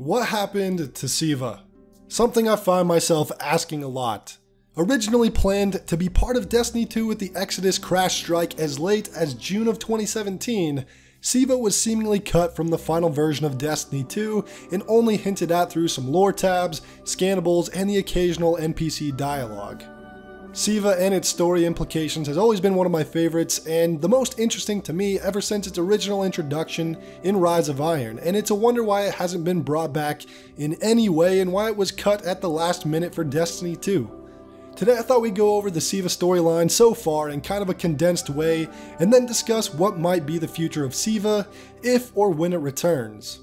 What happened to SIVA? Something I find myself asking a lot. Originally planned to be part of Destiny 2 with the Exodus crash strike as late as June of 2017, SIVA was seemingly cut from the final version of Destiny 2 and only hinted at through some lore tabs, scannables, and the occasional NPC dialogue. SIVA and its story implications has always been one of my favorites and the most interesting to me ever since its original introduction in Rise of Iron, and it's a wonder why it hasn't been brought back in any way and why it was cut at the last minute for Destiny 2. Today I thought we'd go over the SIVA storyline so far in kind of a condensed way and then discuss what might be the future of SIVA if or when it returns.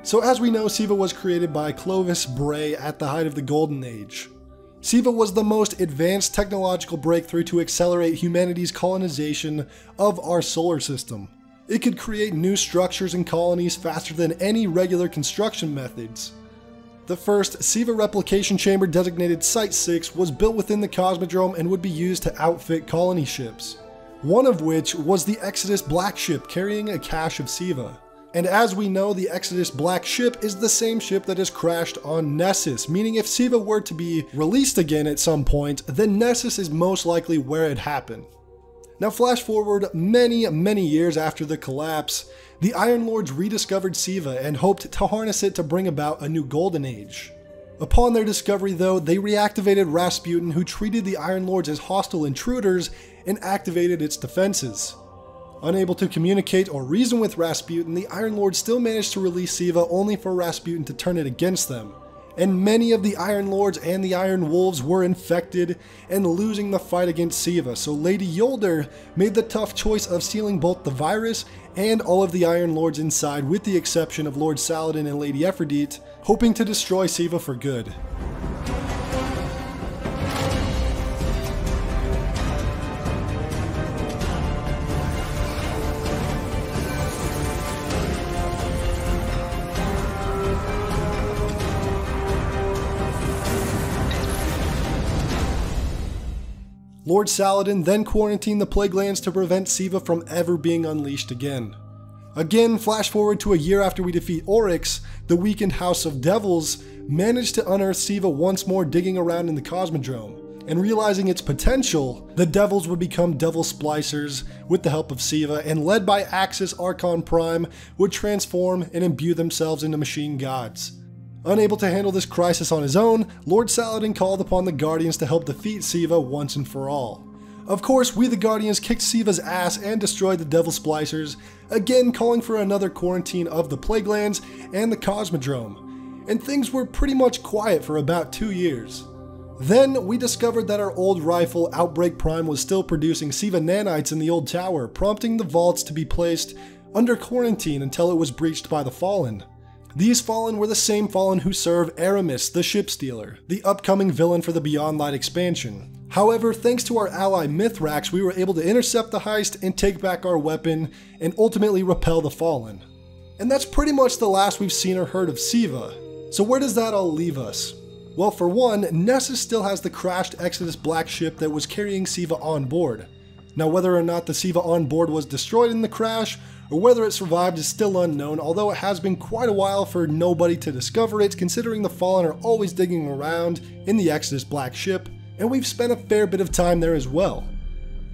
So as we know, SIVA was created by Clovis Bray at the height of the Golden Age. SIVA was the most advanced technological breakthrough to accelerate humanity's colonization of our solar system. It could create new structures and colonies faster than any regular construction methods. The first SIVA replication chamber, designated Site 6, was built within the Cosmodrome and would be used to outfit colony ships, one of which was the Exodus Black Ship carrying a cache of SIVA. And as we know, the Exodus Black Ship is the same ship that has crashed on Nessus, meaning if SIVA were to be released again at some point, then Nessus is most likely where it happened. Now flash forward many years after the collapse, the Iron Lords rediscovered SIVA and hoped to harness it to bring about a new Golden Age. Upon their discovery though, they reactivated Rasputin, who treated the Iron Lords as hostile intruders and activated its defenses. Unable to communicate or reason with Rasputin, the Iron Lords still managed to release SIVA only for Rasputin to turn it against them. And many of the Iron Lords and the Iron Wolves were infected and losing the fight against SIVA, so Lady Yolder made the tough choice of stealing both the virus and all of the Iron Lords inside, with the exception of Lord Saladin and Lady Aphrodite, hoping to destroy SIVA for good. Lord Saladin then quarantined the Plague Lands to prevent SIVA from ever being unleashed again. Again, flash forward to a year after we defeat Oryx, the weakened House of Devils managed to unearth SIVA once more, digging around in the Cosmodrome. And realizing its potential, the Devils would become Devil Splicers with the help of SIVA, and led by Axis Archon Prime, would transform and imbue themselves into machine gods. Unable to handle this crisis on his own, Lord Saladin called upon the Guardians to help defeat SIVA once and for all. Of course, we the Guardians kicked SIVA's ass and destroyed the Devil Splicers, again calling for another quarantine of the Plague Lands and the Cosmodrome, and things were pretty much quiet for about 2 years. Then we discovered that our old rifle, Outbreak Prime, was still producing SIVA nanites in the old tower, prompting the vaults to be placed under quarantine until it was breached by the Fallen. These Fallen were the same Fallen who serve Eramis, the Ship Stealer, the upcoming villain for the Beyond Light expansion. However, thanks to our ally Mithrax, we were able to intercept the heist and take back our weapon and ultimately repel the Fallen. And that's pretty much the last we've seen or heard of SIVA. So where does that all leave us? Well, for one, Nessus still has the crashed Exodus Black Ship that was carrying SIVA on board. Now whether or not the SIVA on board was destroyed in the crash, or whether it survived, is still unknown, although it has been quite a while for nobody to discover it, considering the Fallen are always digging around in the Exodus Black Ship, and we've spent a fair bit of time there as well.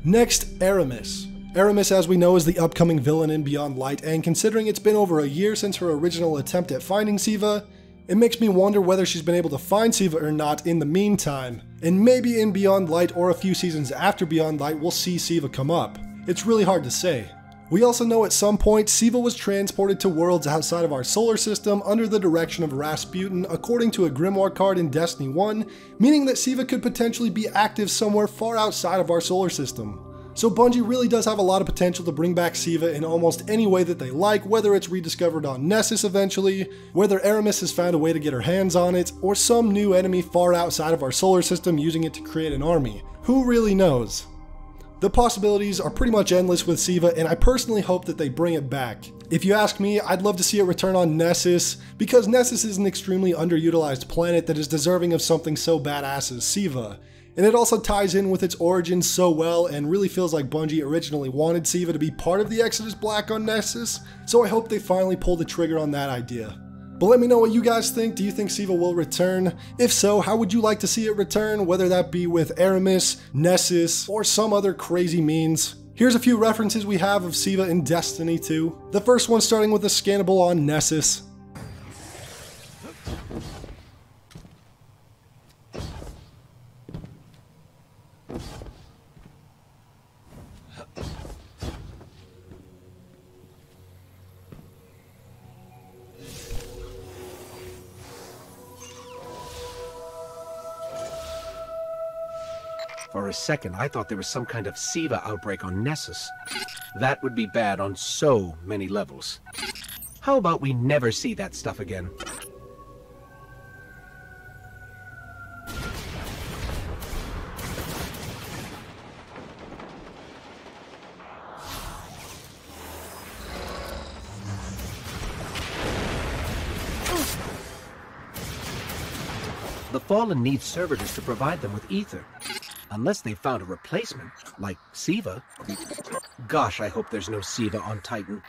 Next, Eramis. Eramis, as we know, is the upcoming villain in Beyond Light, and considering it's been over a year since her original attempt at finding SIVA, it makes me wonder whether she's been able to find SIVA or not in the meantime, and maybe in Beyond Light or a few seasons after Beyond Light we'll see SIVA come up. It's really hard to say. We also know at some point SIVA was transported to worlds outside of our solar system under the direction of Rasputin, according to a Grimoire card in Destiny 1, meaning that SIVA could potentially be active somewhere far outside of our solar system. So Bungie really does have a lot of potential to bring back SIVA in almost any way that they like, whether it's rediscovered on Nessus eventually, whether Eramis has found a way to get her hands on it, or some new enemy far outside of our solar system using it to create an army. Who really knows? The possibilities are pretty much endless with SIVA, and I personally hope that they bring it back. If you ask me, I'd love to see it return on Nessus, because Nessus is an extremely underutilized planet that is deserving of something so badass as SIVA. And it also ties in with its origins so well and really feels like Bungie originally wanted SIVA to be part of the Exodus Black on Nessus, so I hope they finally pull the trigger on that idea. But let me know what you guys think. Do you think SIVA will return? If so, how would you like to see it return, whether that be with Eramis, Nessus, or some other crazy means? Here's a few references we have of SIVA in Destiny 2. The first one starting with a scannable on Nessus. For a second, I thought there was some kind of SIVA outbreak on Nessus. That would be bad on so many levels. How about we never see that stuff again? The Fallen need servitors to provide them with ether. Unless they found a replacement, like SIVA. Gosh, I hope there's no SIVA on Titan.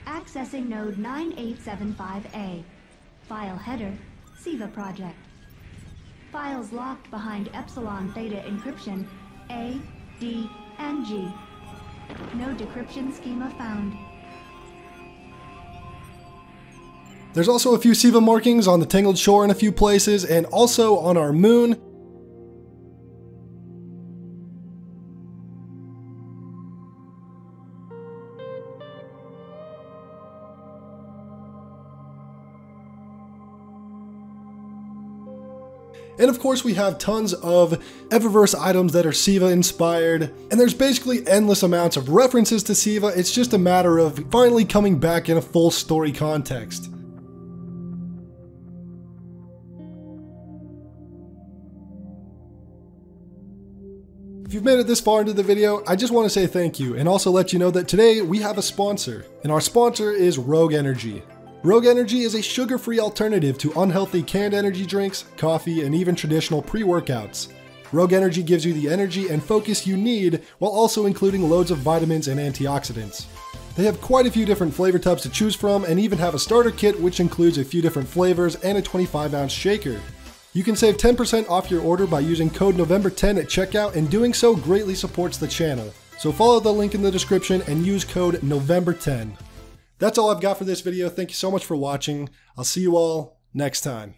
Accessing node 9875A. File header, SIVA project. Files locked behind Epsilon Theta encryption, A, D, and G. No decryption schema found. There's also a few SIVA markings on the Tangled Shore in a few places, and also on our moon. And of course we have tons of Eververse items that are SIVA inspired, and there's basically endless amounts of references to SIVA. It's just a matter of finally coming back in a full story context. If you've made it this far into the video, I just want to say thank you and also let you know that today we have a sponsor, and our sponsor is Rogue Energy. Rogue Energy is a sugar-free alternative to unhealthy canned energy drinks, coffee, and even traditional pre-workouts. Rogue Energy gives you the energy and focus you need while also including loads of vitamins and antioxidants. They have quite a few different flavor tubs to choose from and even have a starter kit which includes a few different flavors and a 25-ounce shaker. You can save 10% off your order by using code November10 at checkout, and doing so greatly supports the channel. So follow the link in the description and use code November10. That's all I've got for this video. Thank you so much for watching. I'll see you all next time.